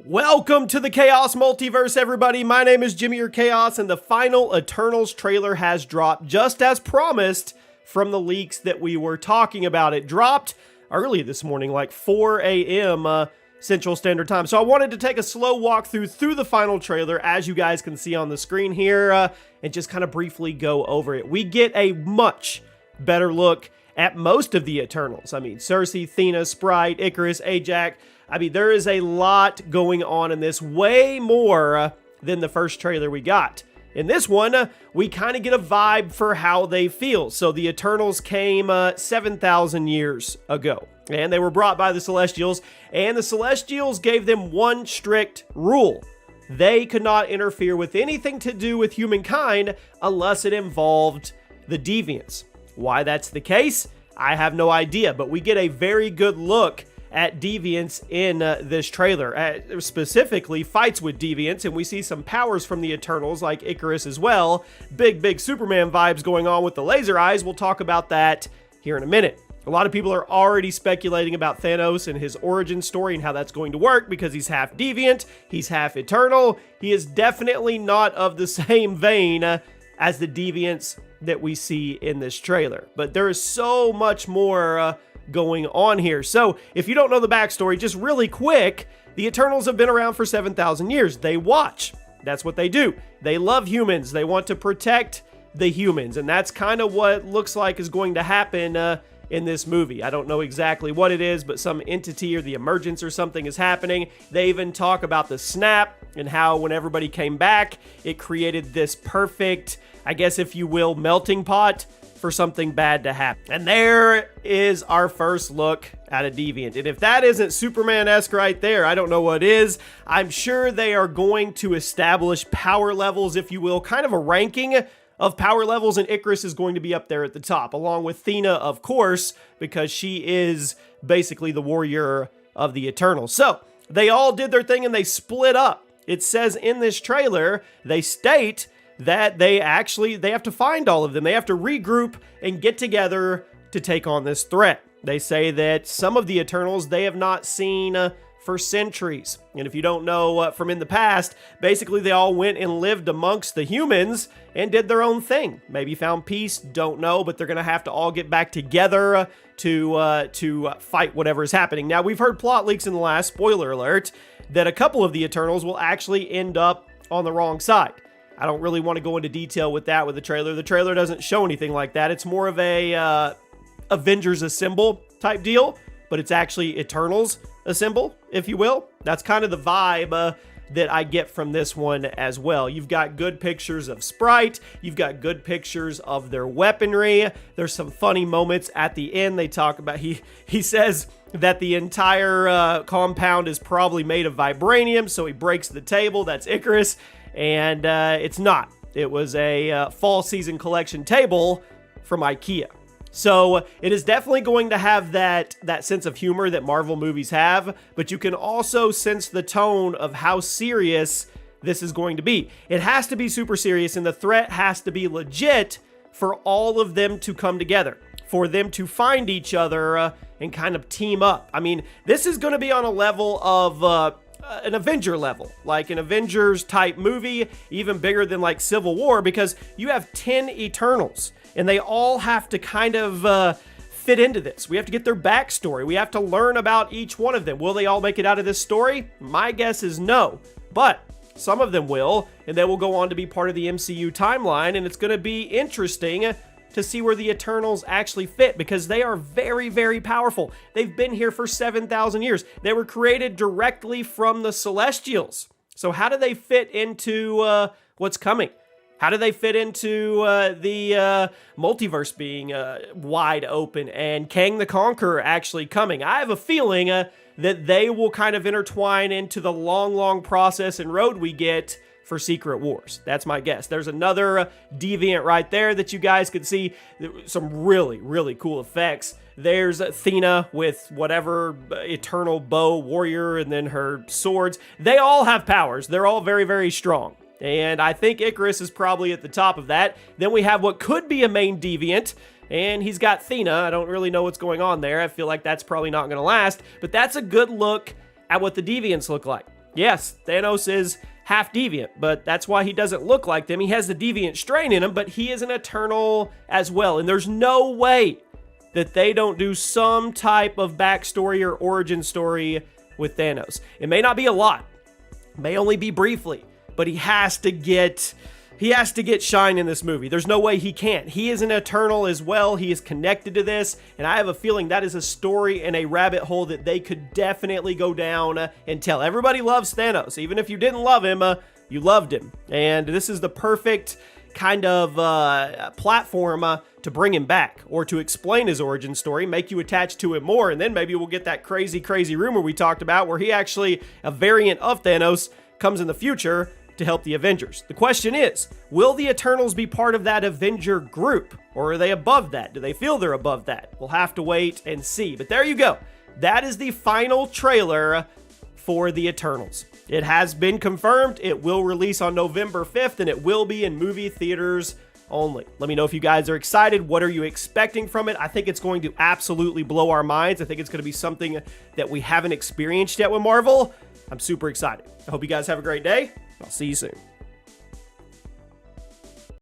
Welcome to the Chaos Multiverse, everybody. My name is Jimmy or Chaos, and the final Eternals trailer has dropped just as promised from the leaks that we were talking about. It dropped early this morning, like 4 a.m. Central Standard Time. So I wanted to take a slow walkthrough through the final trailer, as you guys can see on the screen here, and just kind of briefly go over it. We get a much better look at most of the Eternals. I mean, Cersei, Thena, Sprite, Icarus, Ajax. I mean, there is a lot going on in this, way more than the first trailer we got. In this one, we kind of get a vibe for how they feel. So the Eternals came 7,000 years ago, and they were brought by the Celestials, and the Celestials gave them one strict rule. They could not interfere with anything to do with humankind unless it involved the Deviants. Why that's the case, I have no idea, but we get a very good look at Deviants in this trailer, specifically fights with Deviants, and we see some powers from the Eternals, like Icarus as well. Big Superman vibes going on with the laser eyes. We'll talk about that here in a minute. A lot of people are already speculating about Thanos and his origin story and how that's going to work, because he's half Deviant, he's half Eternal. He is definitely not of the same vein as the Deviants that we see in this trailer. But there is so much more going on here. So if you don't know the backstory, just really quick, the Eternals have been around for 7,000 years. They watch. That's what they do. They love humans. They want to protect the humans. And that's kind of what looks like is going to happen in this movie. I don't know exactly what it is, but some entity or the emergence or something is happening. They even talk about the snap and how when everybody came back, it created this perfect, I guess if you will, melting pot for something bad to happen. And there is our first look at a Deviant. And if that isn't Superman-esque right there, I don't know what is. I'm sure they are going to establish power levels, if you will, kind of a ranking of power levels, and Icarus is going to be up there at the top, along with Thena, of course, because she is basically the warrior of the Eternals. So they all did their thing and they split up. It says in this trailer, they state that they have to find all of them. They have to regroup and get together to take on this threat. They say that some of the Eternals they have not seen for centuries. And if you don't know from in the past, basically they all went and lived amongst the humans and did their own thing. Maybe found peace, don't know, but they're going to have to all get back together to fight whatever is happening. Now, we've heard plot leaks in the last, spoiler alert, that a couple of the Eternals will actually end up on the wrong side. I don't really want to go into detail with that with the trailer. The trailer doesn't show anything like that. It's more of a Avengers Assemble type deal, but it's actually Eternals Assemble, if you will. That's kind of the vibe that I get from this one as well. You've got good pictures of Sprite. You've got good pictures of their weaponry. There's some funny moments at the end. They talk about, he says that the entire compound is probably made of vibranium, so he breaks the table. That's Icarus. And it's not. It was a fall season collection table from IKEA. So it is definitely going to have that sense of humor that Marvel movies have, but you can also sense the tone of how serious this is going to be. It has to be super serious, and the threat has to be legit for all of them to come together, for them to find each other and kind of team up. I mean, this is going to be on a level of an Avenger level, like an Avengers type movie, even bigger than like Civil War, because you have 10 Eternals and they all have to kind of fit into this. We have to get their backstory. We have to learn about each one of them. Will they all make it out of this story? My guess is no, but some of them will, and they will go on to be part of the MCU timeline, and it's going to be interesting to see where the Eternals actually fit, because they are very powerful. They've been here for 7,000 years. They were created directly from the Celestials. So how do they fit into what's coming? How do they fit into the multiverse being wide open and Kang the Conqueror actually coming? I have a feeling that they will kind of intertwine into the long process and road we get for Secret Wars. That's my guess. There's another Deviant right there that you guys could see. Some really cool effects. There's Thena with whatever eternal bow warrior and then her swords. They all have powers. They're all very strong. And I think Icarus is probably at the top of that. Then we have what could be a main Deviant, and he's got Thena. I don't really know what's going on there. I feel like that's probably not going to last, but that's a good look at what the Deviants look like. Yes, Thanos is half deviant, but that's why he doesn't look like them. He has the deviant strain in him, but he is an Eternal as well. And there's no way that they don't do some type of backstory or origin story with Thanos. It may not be a lot, it may only be briefly, but he has to get shine in this movie. There's no way he can't. He is an Eternal as well. He is connected to this, and I have a feeling that is a story and a rabbit hole that they could definitely go down and tell. Everybody loves Thanos. Even if you didn't love him, you loved him. And this is the perfect kind of platform to bring him back or to explain his origin story, make you attached to him more, and then maybe we'll get that crazy rumor we talked about where he actually, a variant of Thanos, comes in the future to help the Avengers. The question is, will the Eternals be part of that Avenger group, or are they above that? Do they feel they're above that? We'll have to wait and see. But there you go. That is the final trailer for the Eternals. It has been confirmed. It will release on November 5th, and it will be in movie theaters only. Let me know if you guys are excited. What are you expecting from it? I think it's going to absolutely blow our minds. I think it's going to be something that we haven't experienced yet with Marvel. I'm super excited. I hope you guys have a great day. I'll see you soon.